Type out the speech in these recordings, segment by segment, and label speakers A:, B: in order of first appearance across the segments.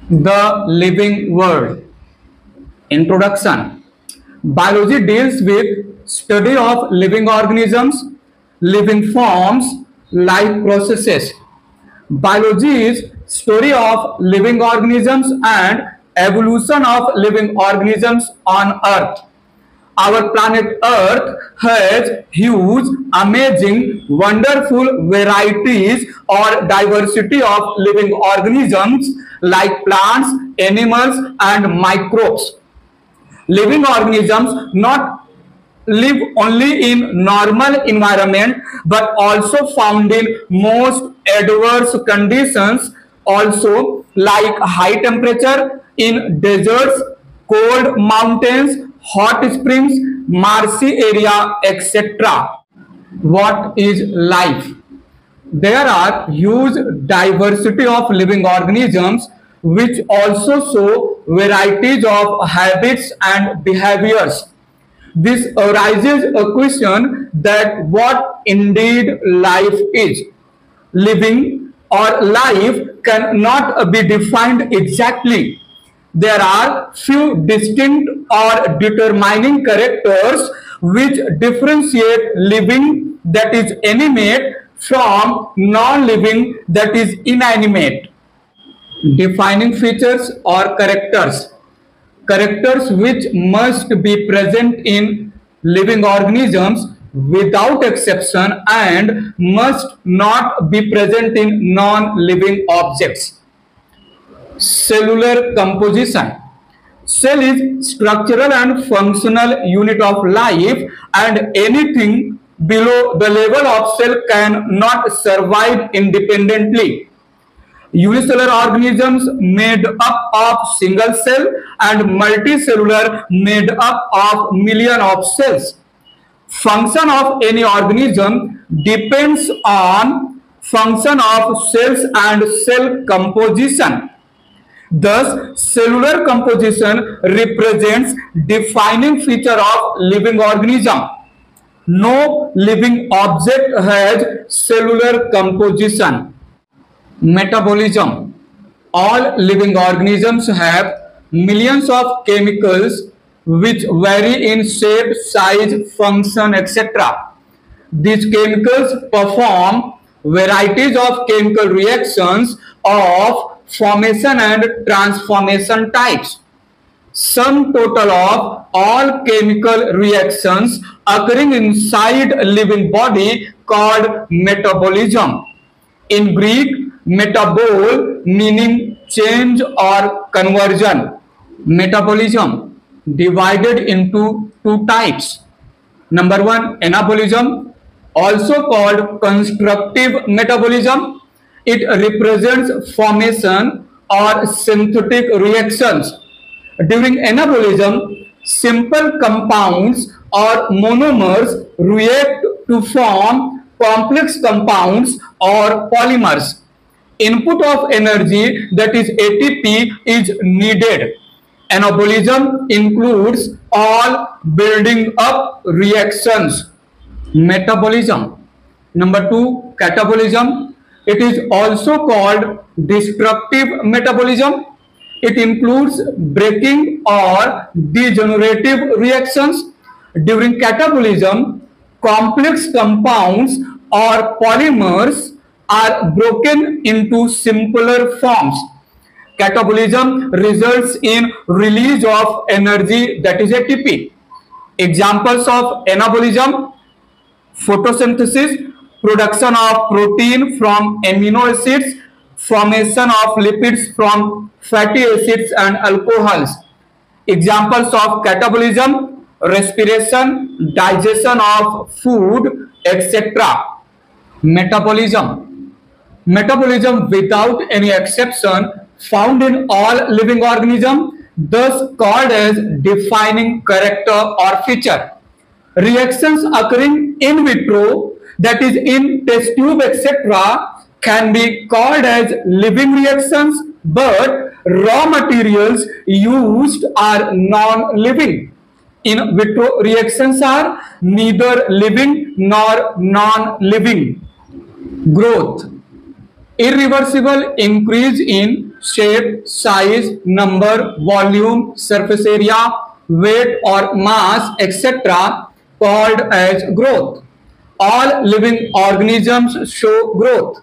A: The living world. Introduction. Biology deals with study of living organisms, living forms, life processes. Biology is story of living organisms and evolution of living organisms on Earth. Our planet Earth has huge, amazing, wonderful varieties or diversity of living organisms like plants, animals, and microbes. Living organisms not live only in normal environment but also found in most adverse conditions also, like high temperature in deserts, cold mountains, hot springs, marshy area, etc. What is life? There are huge diversity of living organisms which also show varieties of habits and behaviors. This arises a question that what indeed life is. Living or life cannot be defined exactly. There are few distinct or determining characters which differentiate living, that is animate, from non-living, that is inanimate. Defining features or characters. Characters which must be present in living organisms without exception and must not be present in non-living objects. Cellular composition. Cell is structural and functional unit of life, and anything below the level of cell cannot survive independently. Unicellular organisms made up of single cell and multicellular made up of million of cells. Function of any organism depends on function of cells and cell composition. Thus, cellular composition represents defining feature of living organism. No living object has cellular composition. Metabolism. All living organisms have millions of chemicals which vary in shape, size, function, etc. These chemicals perform varieties of chemical reactions of formation and transformation types. Sum total of all chemical reactions occurring inside a living body called metabolism. In Greek, metabol meaning change or conversion. Metabolism divided into two types. Number one, anabolism, also called constructive metabolism. It represents formation or synthetic reactions. During anabolism, simple compounds or monomers react to form complex compounds or polymers. Input of energy, that is ATP, is needed. Anabolism includes all building up reactions. Metabolism. Number two, catabolism. It is also called destructive metabolism. It includes breaking or degenerative reactions. During catabolism, complex compounds or polymers are broken into simpler forms. Catabolism results in release of energy, that is ATP. Examples of anabolism: photosynthesis, production of protein from amino acids, formation of lipids from fatty acids and alcohols. Examples of catabolism: respiration, digestion of food, etc. Metabolism. Metabolism without any exception found in all living organisms, thus called as defining character or feature. Reactions occurring in vitro, that is in test tube, etc., can be called as living reactions, but raw materials used are non-living. In vitro reactions are neither living nor non-living. Growth. Irreversible increase in shape, size, number, volume, surface area, weight or mass, etc., called as growth. All living organisms show growth.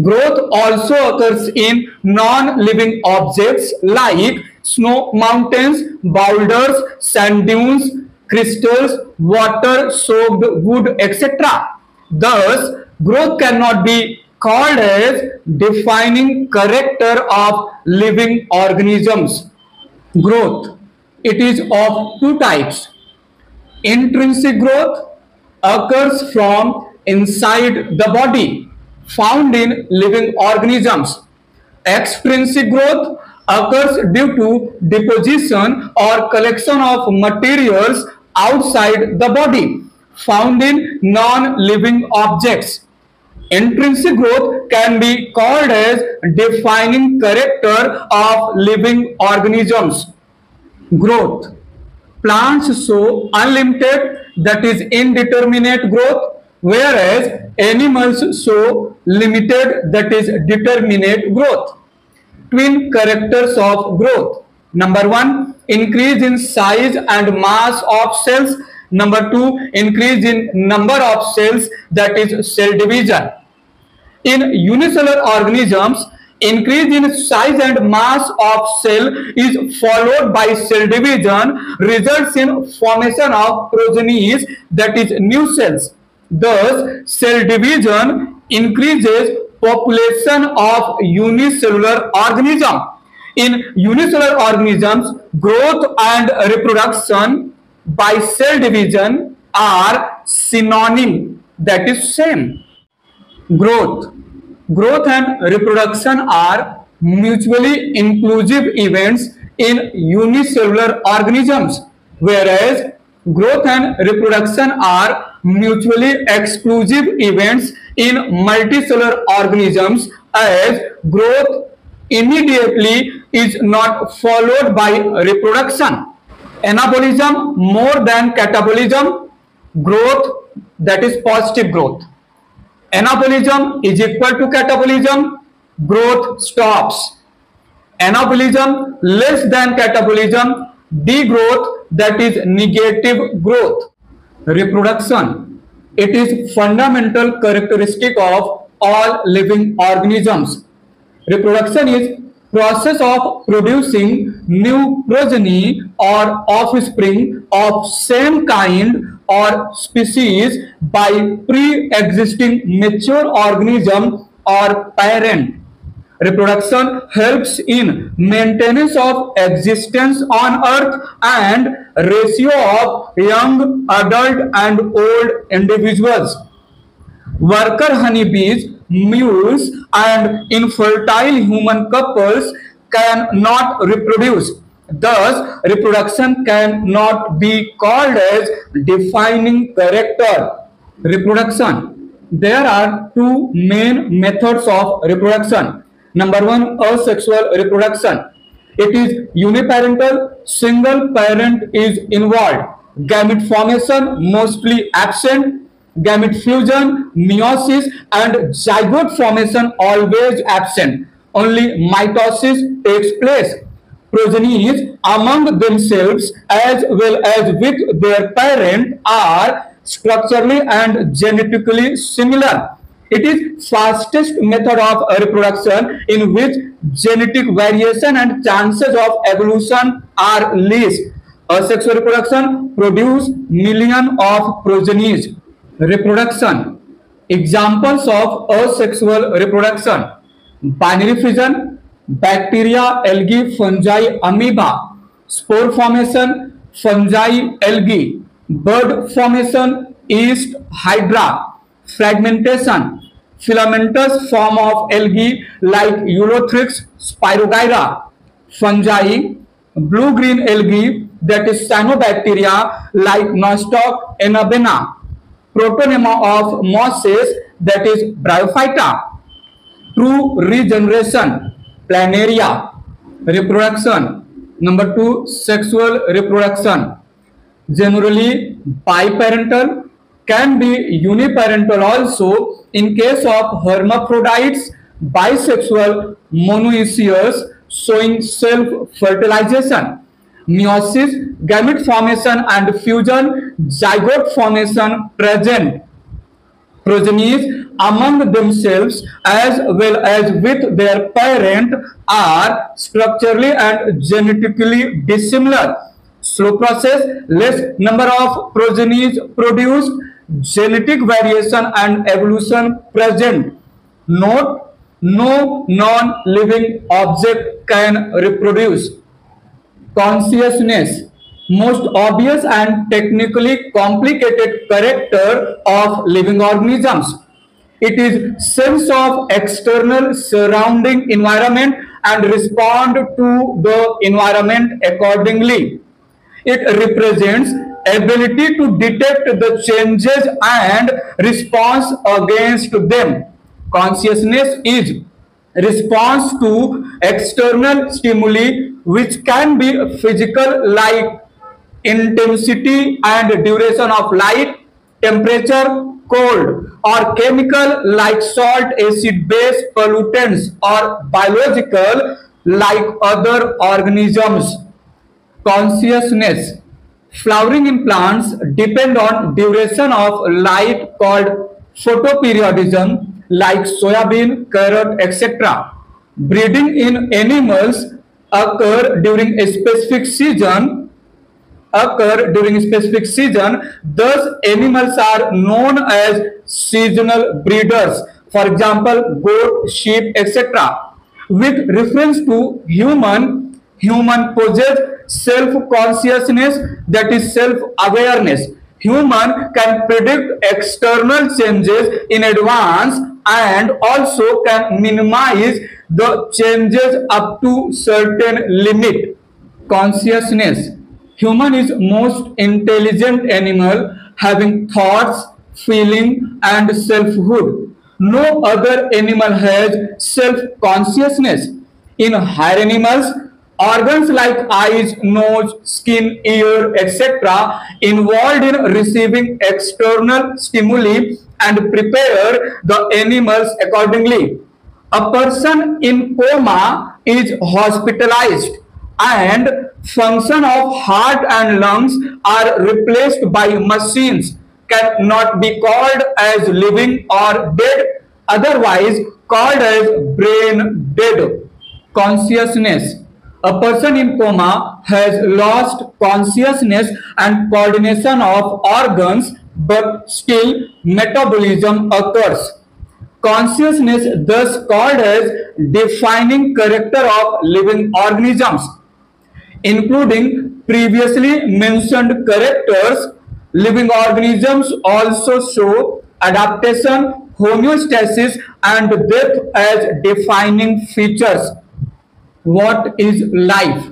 A: Growth also occurs in non-living objects like snow mountains, boulders, sand dunes, crystals, water-soaked wood, etc. Thus, growth cannot be called as defining character of living organisms. Growth. It is of two types. Intrinsic growth occurs from inside the body, found in living organisms. Extrinsic growth occurs due to deposition or collection of materials outside the body, found in non-living objects. Intrinsic growth can be called as defining character of living organisms. Growth. Plants show unlimited, that is indeterminate growth, whereas animals show limited, that is determinate growth. Twin characters of growth. Number one, increase in size and mass of cells. Number two, increase in number of cells, that is cell division. In unicellular organisms, increase in size and mass of cell is followed by cell division, results in formation of progenies, that is new cells. Thus, cell division increases population of unicellular organism. In unicellular organisms, growth and reproduction by cell division are synonym, that is same. Growth. Growth and reproduction are mutually inclusive events in unicellular organisms, whereas growth and reproduction are mutually exclusive events in multicellular organisms, as growth immediately is not followed by reproduction. Anabolism more than catabolism. Growth, that is positive growth. Anabolism is equal to catabolism. Growth stops. Anabolism less than catabolism. Degrowth, that is negative growth. Reproduction. It is fundamental characteristic of all living organisms. Reproduction is process of producing new progeny or offspring of same kind or species by pre-existing mature organism or parent. Reproduction helps in maintenance of existence on earth and ratio of young, adult and old individuals. Worker honeybees, mules and infertile human couples cannot reproduce. Thus, reproduction cannot be called as defining character. Reproduction. There are two main methods of reproduction. Number one, asexual reproduction. It is uniparental, single parent is involved. Gamete formation mostly absent. Gamete fusion, meiosis and zygote formation always absent. Only mitosis takes place. Progenies among themselves as well as with their parent are structurally and genetically similar. It is fastest method of reproduction in which genetic variation and chances of evolution are least. Asexual reproduction produce millions of progenies. Reproduction. Examples of asexual reproduction: binary fission, bacteria, algae, fungi, amoeba; spore formation, fungi, algae; bud formation, yeast, hydra; fragmentation, filamentous form of algae like Ulothrix, Spirogyra; fungi, blue-green algae, that is cyanobacteria like Nostoc, Enabena; protonema of mosses, that is Bryophyta. True regeneration, planaria. Reproduction. Number two, sexual reproduction. Generally biparental, can be uniparental also in case of hermaphrodites, bisexual, monoecious, showing self-fertilization, meiosis, gamete formation and fusion, zygote formation present, progenies among themselves as well as with their parent are structurally and genetically dissimilar. Slow process, less number of progenies produced, genetic variation and evolution present. Note, no non-living object can reproduce. Consciousness, most obvious and technically complicated character of living organisms. It is sense of external surrounding environment and respond to the environment accordingly. It represents ability to detect the changes and response against them. Consciousness is response to external stimuli which can be physical like intensity and duration of light, temperature, cold, or chemical like salt, acid, base, pollutants, or biological like other organisms. Consciousness. Flowering in plants depend on duration of light called photoperiodism like soybean, carrot, etc. Breeding in animals occur during a specific season thus animals are known as seasonal breeders, for example goat, sheep, etc. With reference to human possess self-consciousness, that is self-awareness. Human can predict external changes in advance and also can minimize the changes up to certain limit. Consciousness. Human is most intelligent animal having thoughts, feeling and selfhood. No other animal has self-consciousness. In higher animals, organs like eyes, nose, skin, ear, etc. involved in receiving external stimuli and prepare the animals accordingly. A person in coma is hospitalized and function of heart and lungs are replaced by machines cannot be called as living or dead, otherwise called as brain dead. Consciousness. A person in coma has lost consciousness and coordination of organs, but still metabolism occurs. Consciousness thus called as defining character of living organisms. Including previously mentioned characters, living organisms also show adaptation, homeostasis, and death as defining features. What is life?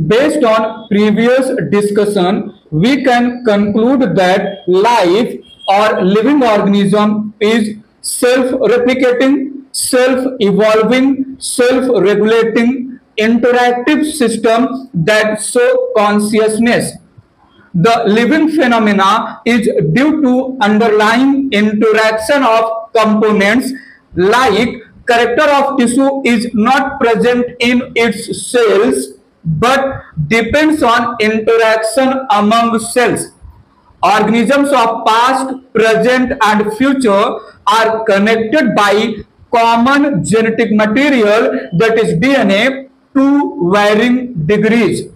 A: Based on previous discussion, we can conclude that life or living organism is self-replicating, self-evolving, self-regulating, interactive system that show consciousness. The living phenomena is due to underlying interaction of components like character of tissue is not present in its cells but depends on interaction among cells. Organisms of past, present and future are connected by common genetic material, that is DNA, to varying degrees.